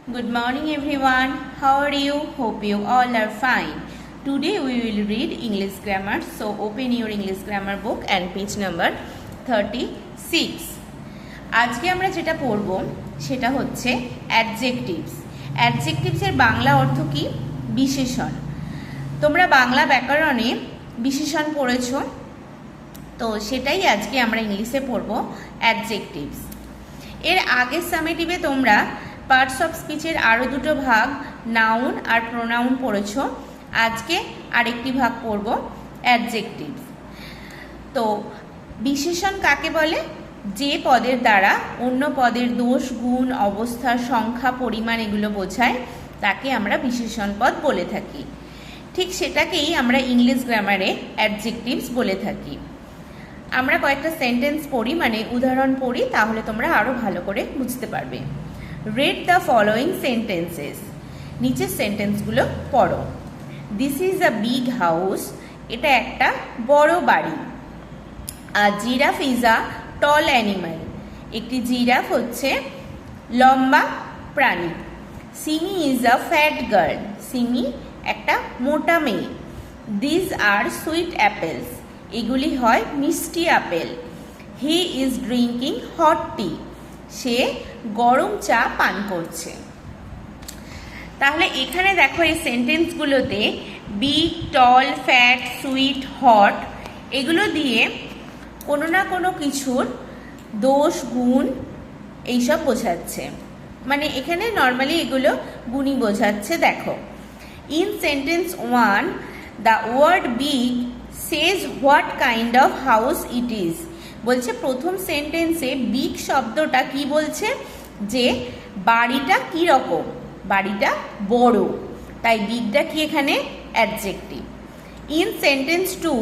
Good morning everyone. How are you? Hope you all are fine. Today we will read English grammar. So open your English grammar book and page number 36. আজকে আমরা যেটা পড়ব সেটা হচ্ছে adjectives. অ্যাডজেক্টিভসের Bangla অর্থ কি? বিশেষণ। তোমরা বাংলা ব্যাকরণে বিশেষণ পড়েছো, তো সেটাই আজকে আমরা ইংলিশে পড়ব অ্যাডজেক্টিভস। এর আগের সামেটিভে তোমরা পার্টস অফ স্পিচের আরও দুটো ভাগ নাউন আর প্রোনাউন পড়েছ। আজকে আরেকটি ভাগ পড়ব অ্যাডজেক্টিভস। তো বিশেষণ কাকে বলে? যে পদের দ্বারা অন্য পদের দোষ, গুণ, অবস্থা, সংখ্যা, পরিমাণ এগুলো বোঝায় তাকে আমরা বিশেষণ পদ বলে থাকি। ঠিক সেটাকেই আমরা ইংলিশ গ্রামারে অ্যাডজেক্টিভস বলে থাকি। আমরা কয়েকটা সেন্টেন্স পড়ি, মানে উদাহরণ পড়ি, তাহলে তোমরা আরও ভালো করে বুঝতে পারবে। Read the following sentences. নিচের সেন্টেন্সগুলো পড়ো। This is a big house. এটা একটা বড় বাড়ি। A giraffe is a tall animal. একটি জিরাফ হচ্ছে লম্বা প্রাণী। Simi is a fat girl. Simi একটা মোটা মেয়ে। These are sweet apples. এগুলি হয় মিষ্টি apple. He is drinking hot tea. সে গরম চা পান করছে। তাহলে এখানে দেখো এই সেন্টেন্সগুলোতে বিগ, টল, ফ্যাট, সুইট, হট এগুলো দিয়ে কোনো না কোনো কিছুর দোষ, গুণ এইসব বোঝাচ্ছে। মানে এখানে নর্মালি এগুলো গুণই বোঝাচ্ছে। দেখো, in sentence 1 the word big says what kind of house it is. বলছে প্রথম সেন্টেন্সে বিগ শব্দটা কি বলছে? যে বাড়িটা কি রকম, বাড়িটা বড়, তাই বিগটা কি এখানে adjective. In sentence 2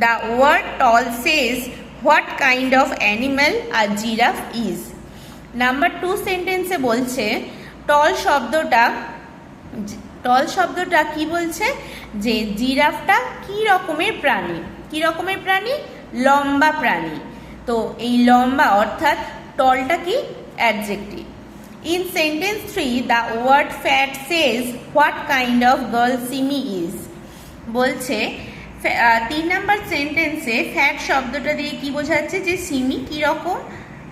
the word tall says what kind of animal a giraffe is. Number 2 সেন্টেন্সে বলছে টল শব্দটা কি বলছে? যে জিরাফটা কি রকমের প্রাণী। কি রকমের প্রাণী? লম্বা প্রাণী। তো এই লম্বা অর্থাৎ টলটা কি adjective. In sentence 3 the word fat says what kind of girl Simi is. বলছে 3 নাম্বার সেন্টেন্সে ফ্যাট শব্দটা দিয়ে কি বোঝাচ্ছে? যে সিমি কিরকম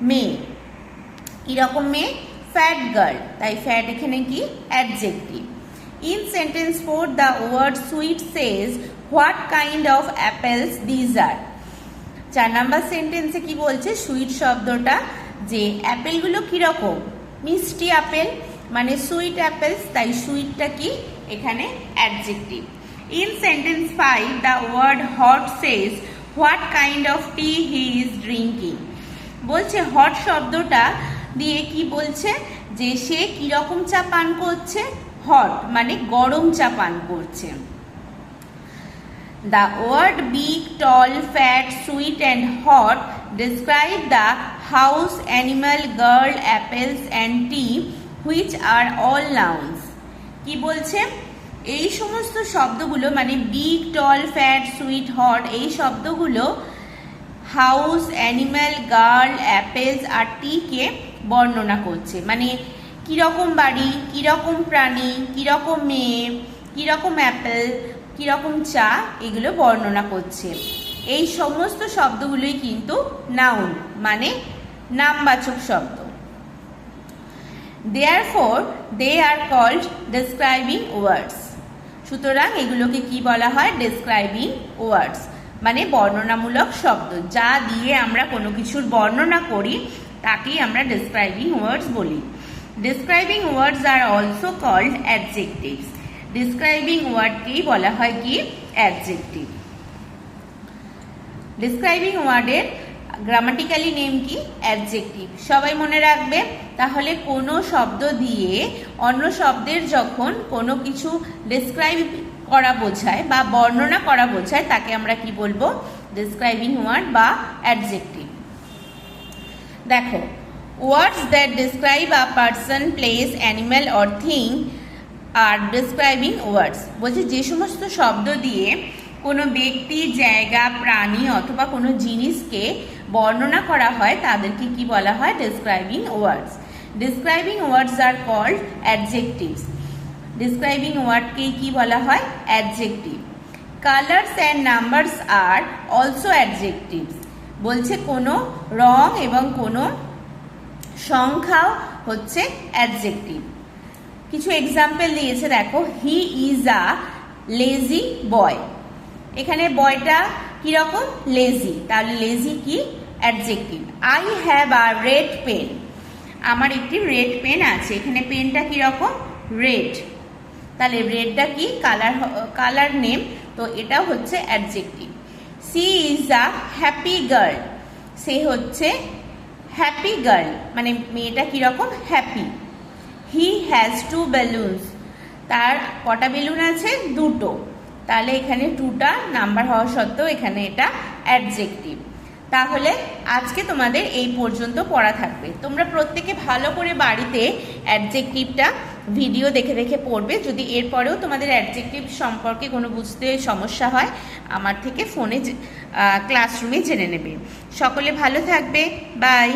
মেয়ে। কিরকম মেয়ে? ফ্যাট গার্ল, তাই ফ্যাট এখানে কি adjective. In sentence 4 the word sweet says what kind of apples these are. 4 number সেন্টেন্সে কি বলছে? সুইট শব্দটা যে অ্যাপেলগুলো কিরকম? মিষ্টি আপেল, মানে সুইট অ্যাপেলস, তাই সুইটটা কি এখানে adjective. In sentence 5 the word hot says what kind of tea he is drinking. বলছে হট শব্দটা দিয়ে কি বলছে? যে সে কিরকম চা পান করছে? হট মানে গরম চা পান করছে। The word big, tall, fat, sweet and hot describe the house, animal, girl, apples and tea which are all nouns. কি বলছে? এই সমস্ত শব্দগুলো মানে বিগ, টল, ফ্যাট, সুইট, হট এই শব্দগুলো house, animal, girl, apples are টি কে বর্ণনা করছে। মানে কিরকম বাড়ি, কিরকম প্রাণী, কিরকম মেয়ে, কিরকম অ্যাপেল, কিরকম চা এগুলো বর্ণনা করছে। এই সমস্ত শব্দগুলোই কিন্তু নাউন, মানে নামবাচক শব্দ। Therefore they are called describing words. সুতরাং এগুলোকে কি বলা হয়? ডেসক্রাইবিং ওয়ার্ডস, মানে বর্ণনামূলক শব্দ। যা দিয়ে আমরা কোনো কিছুর বর্ণনা করি তাকেই আমরা ডেসক্রাইবিং ওয়ার্ডস বলি। Describing words are also called adjectives. Describing ওয়ার্ডকেই বলা হয় কি? অ্যাডজেক্টিভ। ডিসক্রাইবিং ওয়ার্ডের গ্রামাটিক্যালি নেম কি? অ্যাডজেক্টিভ। সবাই মনে রাখবে। তাহলে কোনো শব্দ দিয়ে অন্য শব্দের যখন কোনো কিছু ডিসক্রাইব করা বোঝায় বা বর্ণনা করা বোঝায় তাকে আমরা কি বলবো? ডিসক্রাইবিং ওয়ার্ড বা অ্যাডজেক্টিভ। দেখো, words that describe a person, place, animal or thing are describing words. বলছে যে সমস্ত শব্দ দিয়ে কোনো ব্যক্তি, জায়গা, প্রাণী অথবা কোনো জিনিসকে বর্ণনা করা হয় তাদেরকে কি বলা হয়? Describing words. Describing words are called adjectives. Describing ওয়ার্ডকেই কি বলা হয়? Adjective. Colours and numbers are also adjectives. বলছে কোনো রং এবং কোনো সংখ্যাও হচ্ছে অ্যাডজেক্টিভ। কিছু এক্সাম্পল দিয়েছে দেখো, হি ইজ আ লেজি বয়। এখানে বয়টা কিরকম? লেজি, তাহলে লেজি কি? Adjective. I have a red pen. আমার একটি রেড পেন আছে। এখানে পেনটা কিরকম? রেড, তাহলে রেডটা কি? কালার নেম, তো এটা হচ্ছে adjective. She is a happy girl. সে হচ্ছে হ্যাপি গার্ল, মানে মেয়েটা কিরকম? Happy. He has two balloons. তার কটা বেলুন আছে? দুটো, তাহলে এখানে টুটা নাম্বার হওয়া সত্ত্বেও এখানে এটা অ্যাডজেক্টিভ। তাহলে আজকে তোমাদের এই পর্যন্ত পড়া থাকবে। তোমরা প্রত্যেকে ভালো করে বাড়িতে অ্যাডজেক্টিভটা ভিডিও দেখে দেখে পড়বে। যদি এরপরেও তোমাদের অ্যাডজেক্টিভ সম্পর্কে কোনো বুঝতে সমস্যা হয়, আমার থেকে ফোনে ক্লাসরুমে জেনে নেবে। সকলে ভালো থাকবে, বাই।